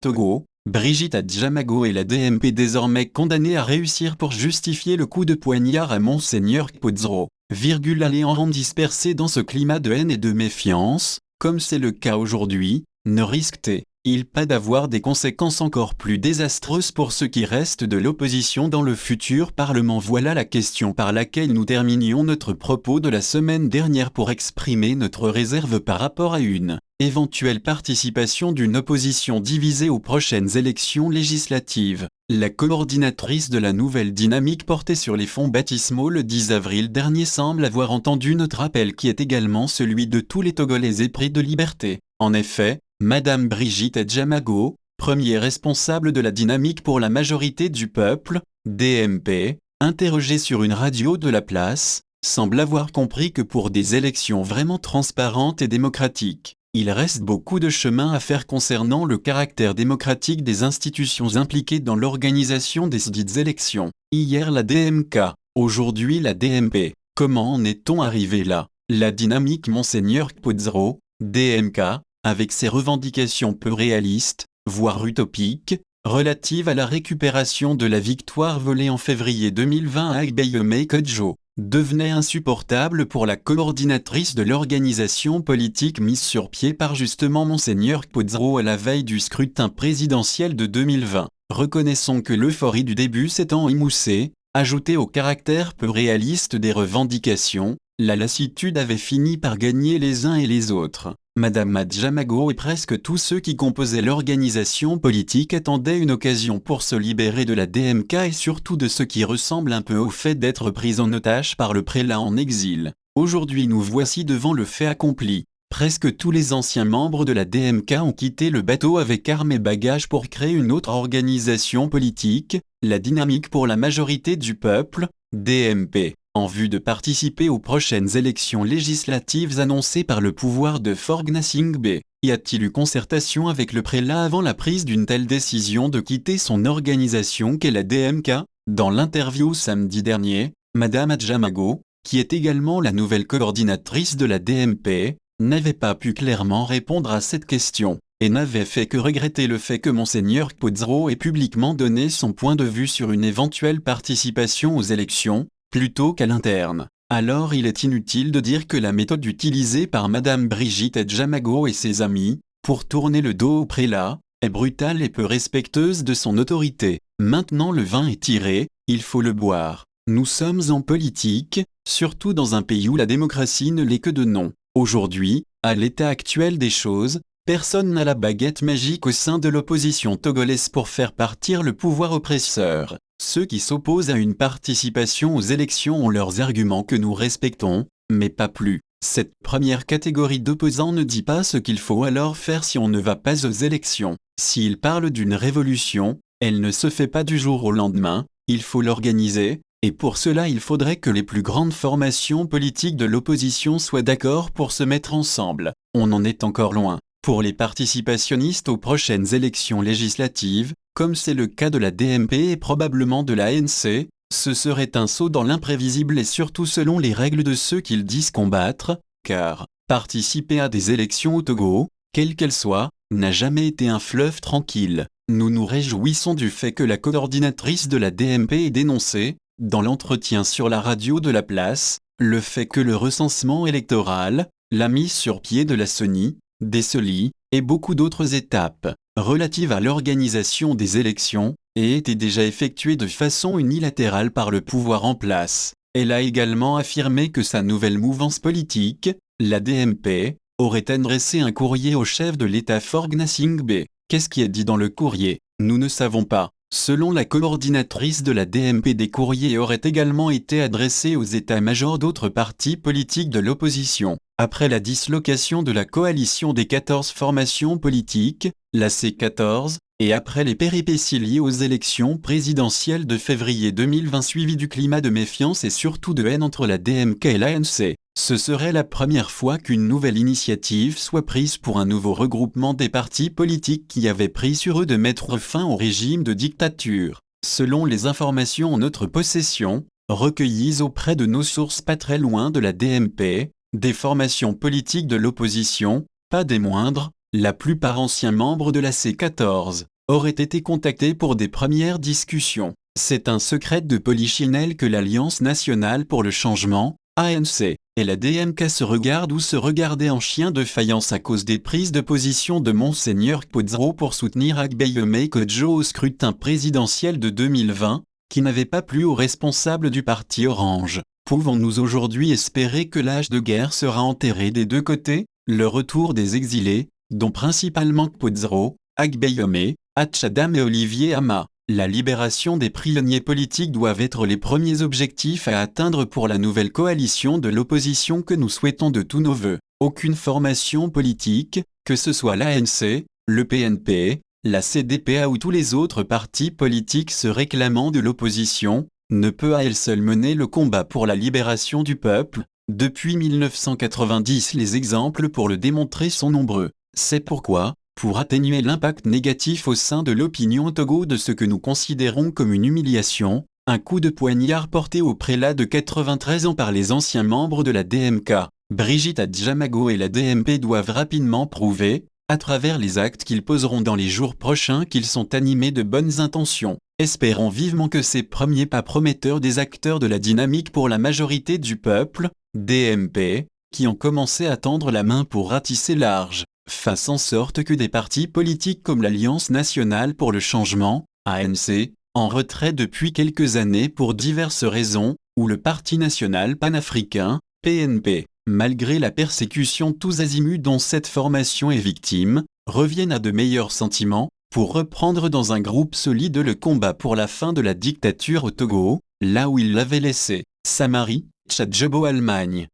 Togo, Brigitte Adjamago et la DMP désormais condamnés à réussir pour justifier le coup de poignard à Monseigneur Kpodzro, aller en rang dispersé dans ce climat de haine et de méfiance, comme c'est le cas aujourd'hui, ne risque-t-il pas d'avoir des conséquences encore plus désastreuses pour ceux qui restent de l'opposition dans le futur Parlement? Voilà la question par laquelle nous terminions notre propos de la semaine dernière pour exprimer notre réserve par rapport à une éventuelle participation d'une opposition divisée aux prochaines élections législatives. La coordinatrice de la nouvelle dynamique portée sur les fonds baptismaux le 10 avril dernier semble avoir entendu notre appel qui est également celui de tous les Togolais épris de liberté. En effet, Madame Brigitte Adjamago, premier responsable de la dynamique pour la majorité du peuple, DMP, interrogée sur une radio de la place, semble avoir compris que pour des élections vraiment transparentes et démocratiques, il reste beaucoup de chemin à faire concernant le caractère démocratique des institutions impliquées dans l'organisation des dites élections. Hier la DMK, aujourd'hui la DMP. Comment en est-on arrivé là? La dynamique Monseigneur Kpodzro, DMK, avec ses revendications peu réalistes, voire utopiques, relatives à la récupération de la victoire volée en février 2020 à Agbeyeme Kodjo, devenait insupportable pour la coordinatrice de l'organisation politique mise sur pied par justement Monseigneur Kpodzro à la veille du scrutin présidentiel de 2020. Reconnaissons que l'euphorie du début s'étant émoussée, ajoutée au caractère peu réaliste des revendications, la lassitude avait fini par gagner les uns et les autres. Madame Adjamago et presque tous ceux qui composaient l'organisation politique attendaient une occasion pour se libérer de la DMK et surtout de ce qui ressemble un peu au fait d'être pris en otage par le prélat en exil. Aujourd'hui nous voici devant le fait accompli. Presque tous les anciens membres de la DMK ont quitté le bateau avec armes et bagages pour créer une autre organisation politique, la Dynamique pour la majorité du peuple, DMP, en vue de participer aux prochaines élections législatives annoncées par le pouvoir de Forgna Singbe. Y a-t-il eu concertation avec le prélat avant la prise d'une telle décision de quitter son organisation qu'est la DMK? Dans l'interview samedi dernier, Madame Adjamago, qui est également la nouvelle coordinatrice de la DMP, n'avait pas pu clairement répondre à cette question, et n'avait fait que regretter le fait que Monseigneur Kpodzro ait publiquement donné son point de vue sur une éventuelle participation aux élections, plutôt qu'à l'interne. Alors il est inutile de dire que la méthode utilisée par Madame Brigitte Adjamago et ses amis, pour tourner le dos au prélat, est brutale et peu respectueuse de son autorité. Maintenant le vin est tiré, il faut le boire. Nous sommes en politique, surtout dans un pays où la démocratie ne l'est que de nom. Aujourd'hui, à l'état actuel des choses, personne n'a la baguette magique au sein de l'opposition togolaise pour faire partir le pouvoir oppresseur. Ceux qui s'opposent à une participation aux élections ont leurs arguments que nous respectons, mais pas plus. Cette première catégorie d'opposants ne dit pas ce qu'il faut alors faire si on ne va pas aux élections. S'ils parlent d'une révolution, elle ne se fait pas du jour au lendemain, il faut l'organiser, et pour cela il faudrait que les plus grandes formations politiques de l'opposition soient d'accord pour se mettre ensemble. On en est encore loin. Pour les participationnistes aux prochaines élections législatives, comme c'est le cas de la DMP et probablement de l'ANC, ce serait un saut dans l'imprévisible et surtout selon les règles de ceux qu'ils disent combattre, car participer à des élections au Togo, quelles qu'elles soient, n'a jamais été un fleuve tranquille. Nous nous réjouissons du fait que la coordinatrice de la DMP ait dénoncé, dans l'entretien sur la radio de la place, le fait que le recensement électoral, la mise sur pied de la CENI, des CELI, et beaucoup d'autres étapes relatives à l'organisation des élections, aient été déjà effectuées de façon unilatérale par le pouvoir en place. Elle a également affirmé que sa nouvelle mouvance politique, la DMP, aurait adressé un courrier au chef de l'État Forgna Singbe. Qu'est-ce qui est dit dans le courrier? Nous ne savons pas. Selon la coordinatrice de la DMP, des courriers auraient également été adressés aux états-majors d'autres partis politiques de l'opposition. Après la dislocation de la coalition des 14 formations politiques, la C14, et après les péripéties liées aux élections présidentielles de février 2020 suivies du climat de méfiance et surtout de haine entre la DMK et l'ANC, ce serait la première fois qu'une nouvelle initiative soit prise pour un nouveau regroupement des partis politiques qui avaient pris sur eux de mettre fin au régime de dictature. Selon les informations en notre possession, recueillies auprès de nos sources pas très loin de la DMP, des formations politiques de l'opposition, pas des moindres, la plupart anciens membres de la C14, auraient été contactés pour des premières discussions. C'est un secret de polichinelle que l'Alliance nationale pour le changement, ANC, et la DMK se regardent ou se regardaient en chien de faïence à cause des prises de position de Monseigneur Kpodzro pour soutenir Agbeyomi Kodjo au scrutin présidentiel de 2020, qui n'avait pas plu aux responsables du parti Orange. Pouvons-nous aujourd'hui espérer que l'âge de guerre sera enterré des deux côtés? Le retour des exilés, dont principalement Kpodzro, Agbeyomi, Hatchadam et Olivier Hama. La libération des prisonniers politiques doivent être les premiers objectifs à atteindre pour la nouvelle coalition de l'opposition que nous souhaitons de tous nos vœux. Aucune formation politique, que ce soit l'ANC, le PNP, la CDPA ou tous les autres partis politiques se réclamant de l'opposition, ne peut à elle seule mener le combat pour la libération du peuple. Depuis 1990, les exemples pour le démontrer sont nombreux. C'est pourquoi, pour atténuer l'impact négatif au sein de l'opinion au Togo de ce que nous considérons comme une humiliation, un coup de poignard porté au prélat de 93 ans par les anciens membres de la DMK, Brigitte Adjamago et la DMP doivent rapidement prouver, à travers les actes qu'ils poseront dans les jours prochains, qu'ils sont animés de bonnes intentions. Espérons vivement que ces premiers pas prometteurs des acteurs de la dynamique pour la majorité du peuple, DMP, qui ont commencé à tendre la main pour ratisser large, fassent en sorte que des partis politiques comme l'Alliance nationale pour le changement, ANC, en retrait depuis quelques années pour diverses raisons, ou le Parti national panafricain, PNP, malgré la persécution tous azimuts dont cette formation est victime, reviennent à de meilleurs sentiments, pour reprendre dans un groupe solide le combat pour la fin de la dictature au Togo, là où ils l'avaient laissé. Samari, Tchadjebo, Allemagne.